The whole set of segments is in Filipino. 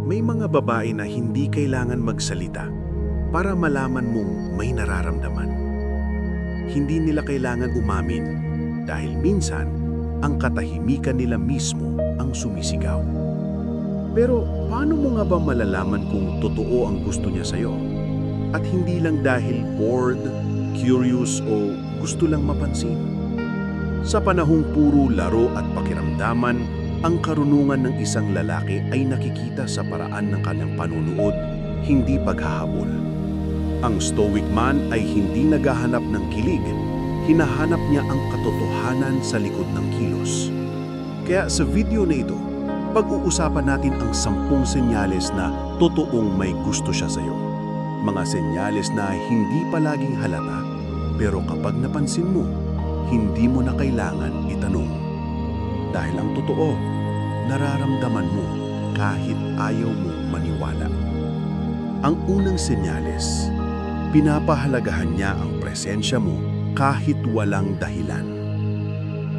May mga babae na hindi kailangan magsalita para malaman mong may nararamdaman. Hindi nila kailangan umamin dahil minsan ang katahimikan nila mismo ang sumisigaw. Pero paano mo nga ba malalaman kung totoo ang gusto niya sa'yo? At hindi lang dahil bored, curious o gusto lang mapansin. Sa panahong puro laro at pakiramdaman, ang karunungan ng isang lalaki ay nakikita sa paraan ng kanyang panunood, hindi paghahabol. Ang stoic man ay hindi naghahanap ng kilig, hinahanap niya ang katotohanan sa likod ng kilos. Kaya sa video na ito, pag-uusapan natin ang 10 senyales na totoong may gusto siya sa'yo. Mga senyales na hindi palaging halata, pero kapag napansin mo, hindi mo na kailangan itanong. Dahil ang totoo, nararamdaman mo kahit ayaw mong maniwala. Ang unang senyales, pinapahalagahan niya ang presensya mo kahit walang dahilan.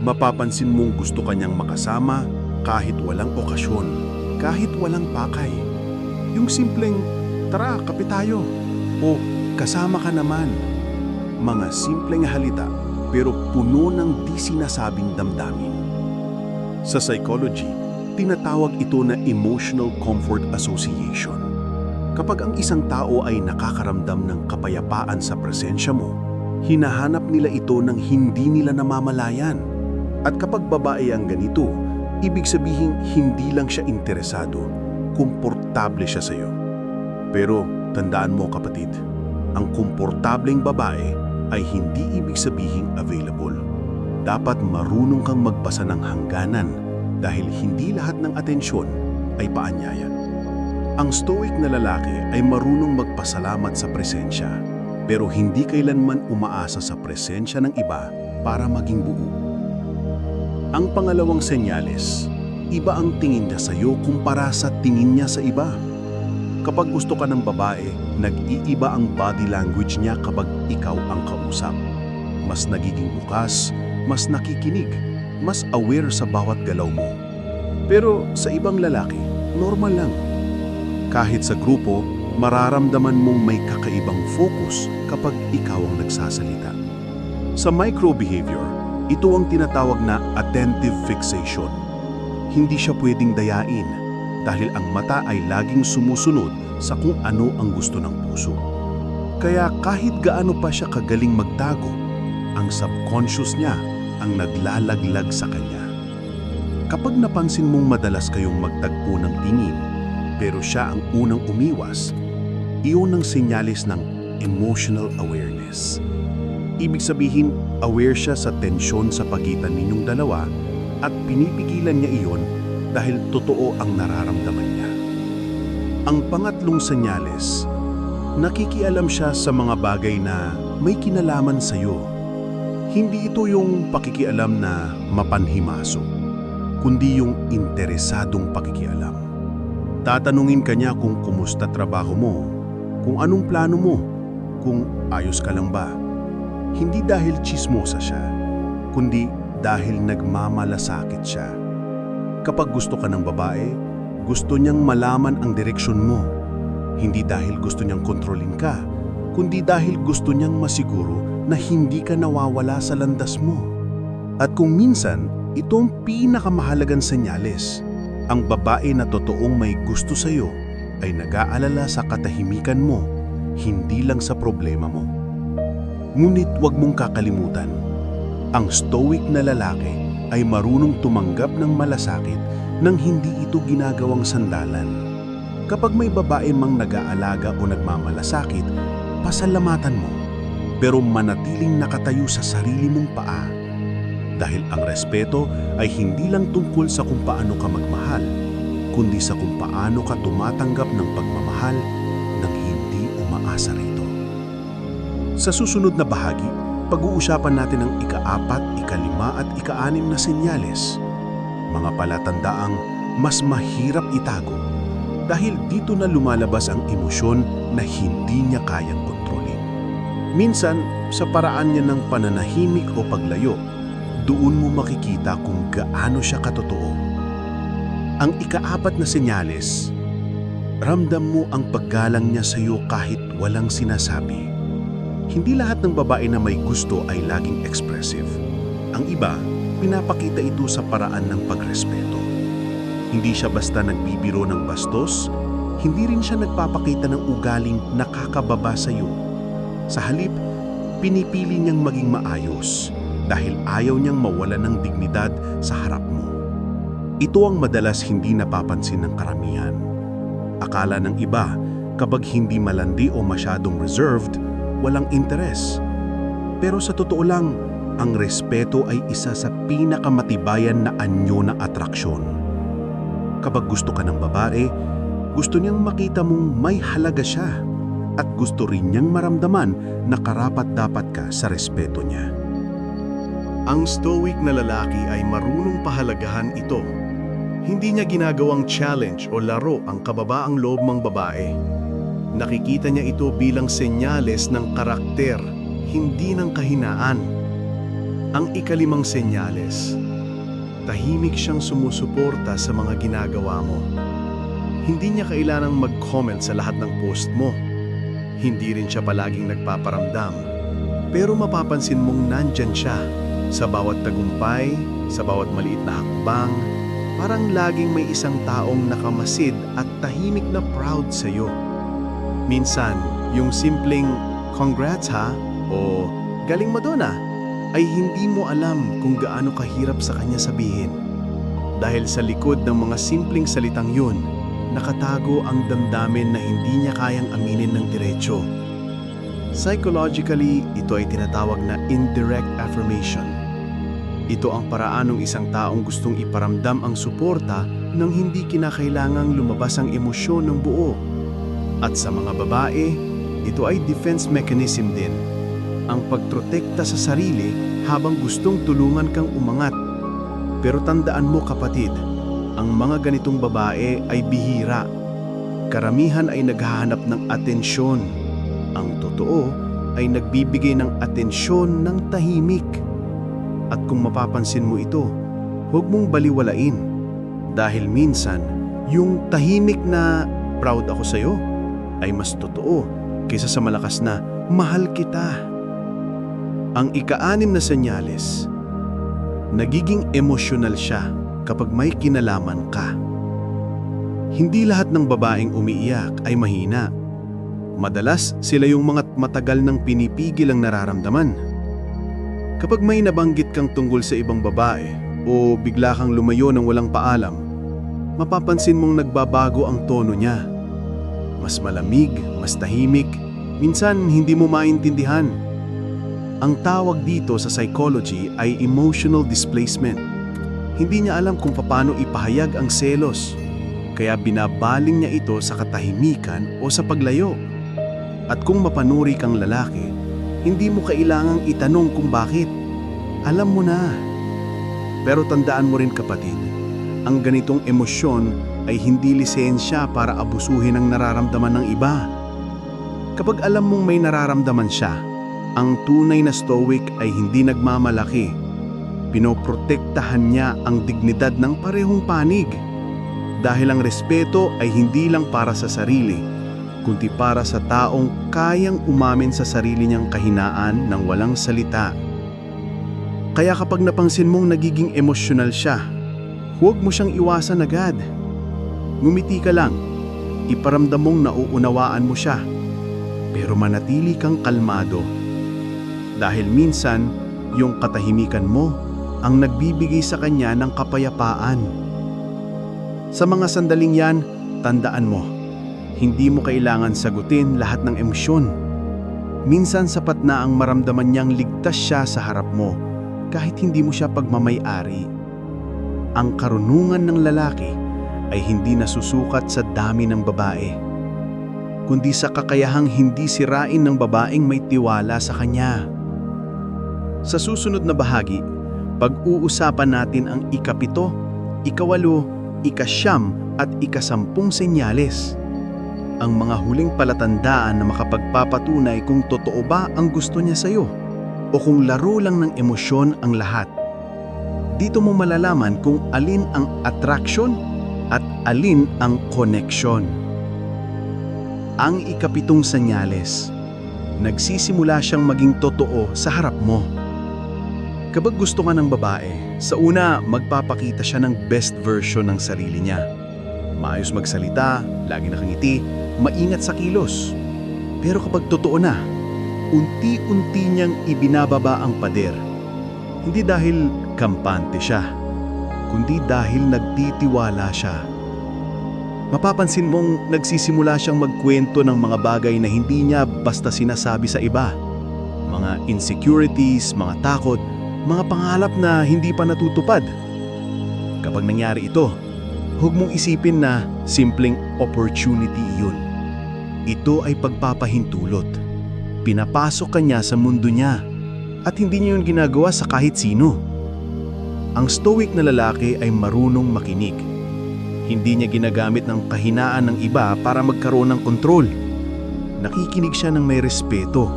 Mapapansin mong gusto kanyang makasama kahit walang okasyon, kahit walang pakay. Yung simpleng, tara, kape tayo, o kasama ka naman. Mga simpleng halita pero puno ng di sinasabing damdamin. Sa psychology, tinatawag ito na emotional comfort association. Kapag ang isang tao ay nakakaramdam ng kapayapaan sa presensya mo, hinahanap nila ito ng hindi nila namamalayan. At kapag babae ang ganito, ibig sabihin hindi lang siya interesado, komportable siya sa'yo. Pero tandaan mo kapatid, ang komportableng babae ay hindi ibig sabihin available. Dapat marunong kang magbasa ng hangganan dahil hindi lahat ng atensyon ay paanyaya. Ang stoic na lalaki ay marunong magpasalamat sa presensya, pero hindi kailanman umaasa sa presensya ng iba para maging buo. Ang pangalawang senyales, iba ang tingin niya sa iyo kumpara sa tingin niya sa iba. Kapag gusto ka ng babae, nag-iiba ang body language niya kapag ikaw ang kausap. Mas nagiging bukas, mas nakikinig, mas aware sa bawat galaw mo. Pero sa ibang lalaki, normal lang. Kahit sa grupo, mararamdaman mong may kakaibang focus kapag ikaw ang nagsasalita. Sa micro-behavior, ito ang tinatawag na attentive fixation. Hindi siya pwedeng dayain dahil ang mata ay laging sumusunod sa kung ano ang gusto ng puso. Kaya kahit gaano pa siya kagaling magtago, ang subconscious niya ang naglalaglag sa kanya. Kapag napansin mong madalas kayong magtagpo ng tingin, pero siya ang unang umiwas, iyon ang senyales ng emotional awareness. Ibig sabihin, aware siya sa tensyon sa pagitan ninyong dalawa at pinipigilan niya iyon dahil totoo ang nararamdaman niya. Ang pangatlong senyales, nakikialam siya sa mga bagay na may kinalaman sa iyo. Hindi ito yung pakikialam na mapanhimaso, kundi yung interesadong pakikialam. Tatanungin ka niya kung kumusta trabaho mo, kung anong plano mo, kung ayos ka lang ba. Hindi dahil tsismosa siya, kundi dahil nagmamalasakit siya. Kapag gusto ka ng babae, gusto niyang malaman ang direksyon mo. Hindi dahil gusto niyang kontrolin ka, kundi dahil gusto niyang masiguro na hindi ka nawawala sa landas mo. At kung minsan, ito ang pinakamahalagang senyales. Ang babae na totoong may gusto sa iyo ay nag-aalala sa katahimikan mo, hindi lang sa problema mo. Ngunit huwag mong kakalimutan, ang stoic na lalaki ay marunong tumanggap ng malasakit nang hindi ito ginagawang sandalan. Kapag may babae mang nag-aalaga o nagmamalasakit, pasalamatan mo, pero manatiling nakatayo sa sarili mong paa. Dahil ang respeto ay hindi lang tungkol sa kung paano ka magmahal, kundi sa kung paano ka tumatanggap ng pagmamahal nang hindi umaasa rito. Sa susunod na bahagi, pag-uusapan natin ang ika-4, ika-5 at ika-6 na senyales. Mga palatandaang mas mahirap itago dahil dito na lumalabas ang emosyon na hindi niya kayang kontrolin. Minsan, sa paraan niya ng pananahimik o paglayo, doon mo makikita kung gaano siya katotoo. Ang ika-4 na senyales, Ramdam mo ang paggalang niya sa iyo kahit walang sinasabi. Hindi lahat ng babae na may gusto ay laging expressive. Ang iba, pinapakita ito sa paraan ng pagrespeto. Hindi siya basta nagbibiro ng bastos, hindi rin siya nagpapakita ng ugaling nakakababa sa iyo. Sa halip, pinipili niyang maging maayos dahil ayaw niyang mawalan ng dignidad sa harap mo. Ito ang madalas hindi napapansin ng karamihan. Akala ng iba, kapag hindi malandi o masyadong reserved, walang interes. Pero sa totoo lang, ang respeto ay isa sa pinakamatibayan na anyo ng atraksyon. Kapag gusto ka ng babae, gusto niyang makita mong may halaga siya at gusto rin niyang maramdaman na karapat-dapat ka sa respeto niya. Ang stoic na lalaki ay marunong pahalagahan ito. Hindi niya ginagawang challenge o laro ang kababaang loob ng babae. Nakikita niya ito bilang senyales ng karakter, hindi ng kahinaan. Ang ikalimang senyales, tahimik siyang sumusuporta sa mga ginagawa mo. Hindi niya kailangang mag-comment sa lahat ng post mo. Hindi rin siya palaging nagpaparamdam. Pero mapapansin mong nandyan siya sa bawat tagumpay, sa bawat maliit na hakbang. Parang laging may isang taong nakamasid at tahimik na proud sa iyo. Minsan, yung simpleng "Congrats ha" o "Galing mo doon ah", ay hindi mo alam kung gaano kahirap sa kanya sabihin. Dahil sa likod ng mga simpleng salitang yun, nakatago ang damdamin na hindi niya kayang aminin ng diretsyo. Psychologically, ito ay tinatawag na indirect affirmation. Ito ang paraan ng isang taong gustong iparamdam ang suporta nang hindi kinakailangang lumabas ang emosyon ng buo. At sa mga babae, ito ay defense mechanism din. Ang pagprotekta sa sarili habang gustong tulungan kang umangat. Pero tandaan mo kapatid, ang mga ganitong babae ay bihira. Karamihan ay naghahanap ng atensyon. Ang totoo ay nagbibigay ng atensyon ng tahimik. At kung mapapansin mo ito, huwag mong baliwalain. Dahil minsan, yung tahimik na "proud ako sa'yo" ay mas totoo kaysa sa malakas na "mahal kita". Ang ika-anim na senyales, nagiging emosyonal siya kapag may kinalaman ka. Hindi lahat ng babaeng umiiyak ay mahina. Madalas sila yung mga matagal nang pinipigil ang nararamdaman. Kapag may nabanggit kang tungkol sa ibang babae o bigla kang lumayo ng walang paalam, mapapansin mong nagbabago ang tono niya. Mas malamig, mas tahimik, minsan hindi mo maintindihan. Ang tawag dito sa psychology ay emotional displacement. Hindi niya alam kung paano ipahayag ang selos, kaya binabaling niya ito sa katahimikan o sa paglayo. At kung mapanuri kang lalaki, hindi mo kailangang itanong kung bakit. Alam mo na. Pero tandaan mo rin kapatid, ang ganitong emosyon ay hindi lisensya para abusuhin ang nararamdaman ng iba. Kapag alam mong may nararamdaman siya, ang tunay na stoic ay hindi nagmamalaki. Pinoprotektahan niya ang dignidad ng parehong panig. Dahil ang respeto ay hindi lang para sa sarili, kundi para sa taong kayang umamin sa sarili niyang kahinaan ng walang salita. Kaya kapag napansin mong nagiging emosyonal siya, huwag mo siyang iwasan agad. Ngumiti ka lang, iparamdam mong nauunawaan mo siya, pero manatili kang kalmado. Dahil minsan, yung katahimikan mo ang nagbibigay sa kanya ng kapayapaan. Sa mga sandaling yan, tandaan mo, hindi mo kailangan sagutin lahat ng emosyon. Minsan sapat na ang maramdaman niyang ligtas siya sa harap mo kahit hindi mo siya pagmamay-ari. Ang karunungan ng lalaki ay hindi nasusukat sa dami ng babae, kundi sa kakayahang hindi sirain ng babaeng may tiwala sa kanya. Sa susunod na bahagi, pag-uusapan natin ang ika-7, ika-8, ika-9 at ika-10 senyales. Ang mga huling palatandaan na makapagpapatunay kung totoo ba ang gusto niya sa'yo o kung laro lang ng emosyon ang lahat. Dito mo malalaman kung alin ang attraction at alin ang connection. Ang ikapitong senyales. Nagsisimula siyang maging totoo sa harap mo. Kapag gusto ka ng babae, sa una magpapakita siya ng best version ng sarili niya. Maayos magsalita, lagi nakangiti, maingat sa kilos. Pero kapag totoo na, unti-unti niyang ibinababa ang pader. Hindi dahil kampante siya, kundi dahil nagtitiwala siya. Mapapansin mong nagsisimula siyang magkwento ng mga bagay na hindi niya basta sinasabi sa iba. Mga insecurities, mga takot, mga pangarap na hindi pa natutupad. Kapag nangyari ito, huwag mong isipin na simpleng opportunity yun. Ito ay pagpapahintulot. Pinapasok ka niya sa mundo niya at hindi niya yun ginagawa sa kahit sino. Ang stoic na lalaki ay marunong makinig. Hindi niya ginagamit ng kahinaan ng iba para magkaroon ng kontrol. Nakikinig siya ng may respeto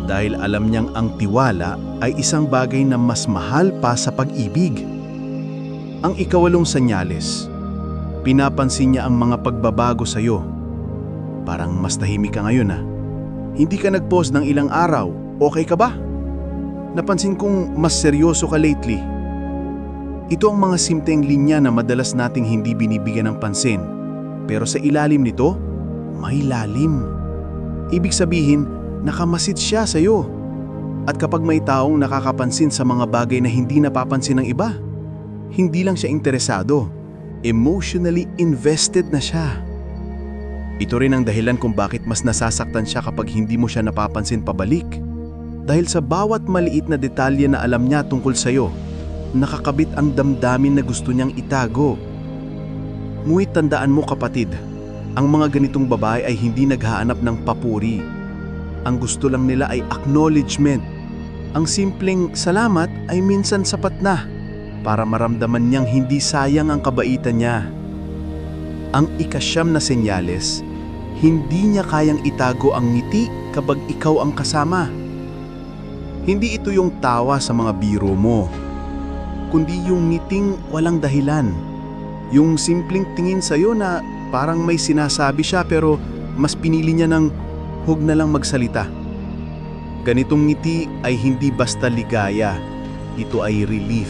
dahil alam niyang ang tiwala ay isang bagay na mas mahal pa sa pag-ibig. Ang ikawalong senyales, pinapansin niya ang mga pagbabago sa iyo. Parang mas tahimik ka ngayon Hindi ka nag-post ng ilang araw, okay ka ba? Napansin kong mas seryoso ka lately. Ito ang mga simpleng linya na madalas nating hindi binibigyan ng pansin. Pero sa ilalim nito, may lalim. Ibig sabihin, nakamasid siya sa iyo. At kapag may taong nakakapansin sa mga bagay na hindi napapansin ng iba, hindi lang siya interesado, emotionally invested na siya. Ito rin ang dahilan kung bakit mas nasasaktan siya kapag hindi mo siya napapansin pabalik. Dahil sa bawat maliit na detalye na alam niya tungkol sa iyo, nakakabit ang damdamin na gusto niyang itago. Ngunit tandaan mo kapatid, ang mga ganitong babae ay hindi naghahanap ng papuri. Ang gusto lang nila ay acknowledgement. Ang simpleng salamat ay minsan sapat na para maramdaman niyang hindi sayang ang kabaitan niya. Ang ikasyam na senyales, hindi niya kayang itago ang ngiti kapag ikaw ang kasama. Hindi ito yung tawa sa mga biro mo, kundi yung ngiting walang dahilan. Yung simpleng tingin sa'yo na parang may sinasabi siya pero mas pinili niya ng huwag na lang magsalita. Ganitong ngiti ay hindi basta ligaya, ito ay relief.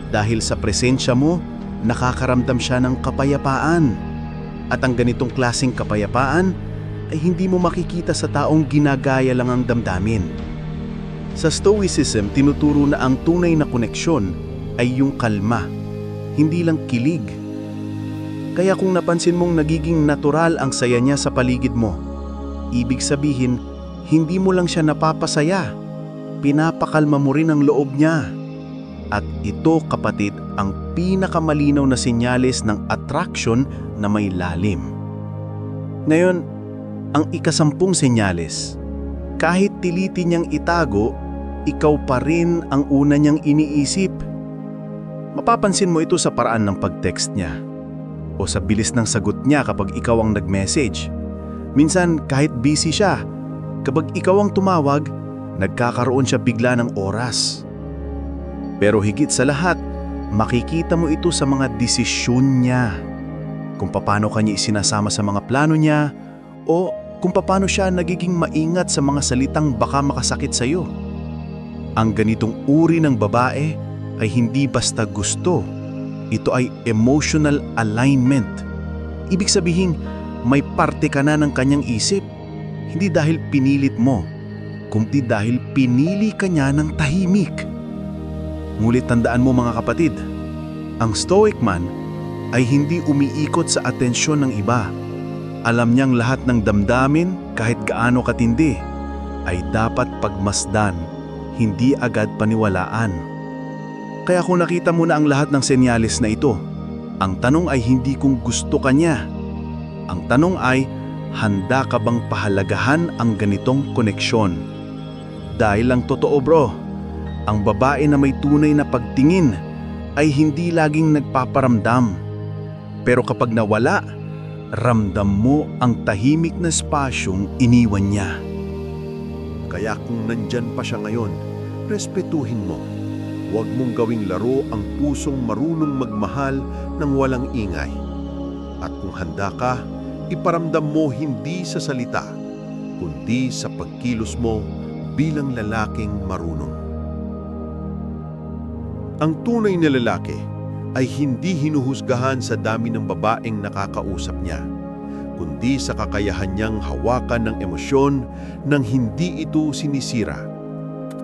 Dahil sa presensya mo, nakakaramdam siya ng kapayapaan. At ang ganitong klaseng kapayapaan ay hindi mo makikita sa taong ginagaya lang ang damdamin. Sa Stoicism, tinuturo na ang tunay na koneksyon ay yung kalma, hindi lang kilig. Kaya kung napansin mong nagiging natural ang saya niya sa paligid mo, ibig sabihin, hindi mo lang siya napapasaya, pinapakalma mo rin ang loob niya. At ito kapatid ang pinakamalinaw na senyales ng attraction na may lalim. Ngayon, ang ikasampung senyales, kahit tilitin niyang itago, ikaw pa rin ang una niyang iniisip. Mapapansin mo ito sa paraan ng pag-text niya o sa bilis ng sagot niya kapag ikaw ang nag-message. Minsan kahit busy siya, kapag ikaw ang tumawag, nagkakaroon siya bigla ng oras. Pero higit sa lahat, makikita mo ito sa mga desisyon niya. Kung paano kanya isinasama sa mga plano niya o kung paano siya nagiging maingat sa mga salitang baka makasakit sa iyo. Ang ganitong uri ng babae ay hindi basta gusto. Ito ay emotional alignment. Ibig sabihin, may parte ka na ng kanyang isip. Hindi dahil pinilit mo, kundi dahil pinili ka niya ng tahimik. Ngunit tandaan mo mga kapatid, ang stoic man ay hindi umiikot sa atensyon ng iba. Alam niyang lahat ng damdamin, kahit gaano katindi, ay dapat pagmasdan, hindi agad paniwalaan. Kaya kung nakita mo na ang lahat ng senyales na ito, ang tanong ay hindi kung gusto ka niya. Ang tanong ay, handa ka bang pahalagahan ang ganitong koneksyon? Dahil lang totoo bro, ang babae na may tunay na pagtingin ay hindi laging nagpaparamdam. Pero kapag nawala, ramdam mo ang tahimik na spasyong iniwan niya. Kaya kung nandyan pa siya ngayon, respetuhin mo. Huwag mong gawing laro ang pusong marunong magmahal ng walang ingay. At kung handa ka, iparamdam mo hindi sa salita, kundi sa pagkilos mo bilang lalaking marunong. Ang tunay na lalaki ay hindi hinuhusgahan sa dami ng babaeng nakakausap niya, kundi sa kakayahan niyang hawakan ng emosyon nang hindi ito sinisira.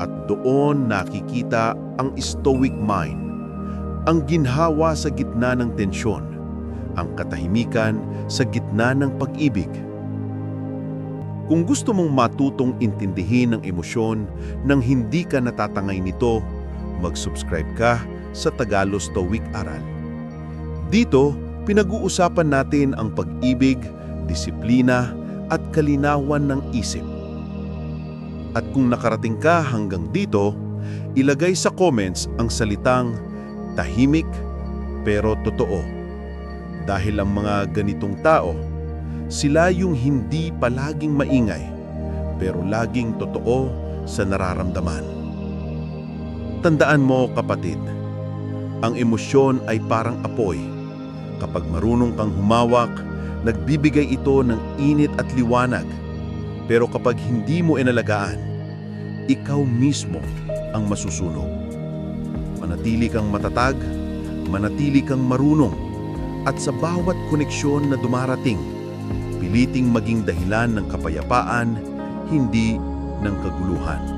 At doon nakikita ang stoic mind, ang ginhawa sa gitna ng tensyon, ang katahimikan sa gitna ng pag-ibig. Kung gusto mong matutong intindihin ang emosyon nang hindi ka natatangay nito, mag-subscribe ka sa Tagalog Stoic Aral. Dito, pinag-uusapan natin ang pag-ibig, disiplina at kalinawan ng isip. At kung nakarating ka hanggang dito, ilagay sa comments ang salitang tahimik pero totoo. Dahil ang mga ganitong tao, sila yung hindi palaging maingay pero laging totoo sa nararamdaman. Tandaan mo, kapatid, ang emosyon ay parang apoy. Kapag marunong kang humawak, nagbibigay ito ng init at liwanag. Pero kapag hindi mo inalagaan, ikaw mismo ang masusunog. Manatili kang matatag, manatili kang marunong, at sa bawat koneksyon na dumarating, piliting maging dahilan ng kapayapaan, hindi ng kaguluhan.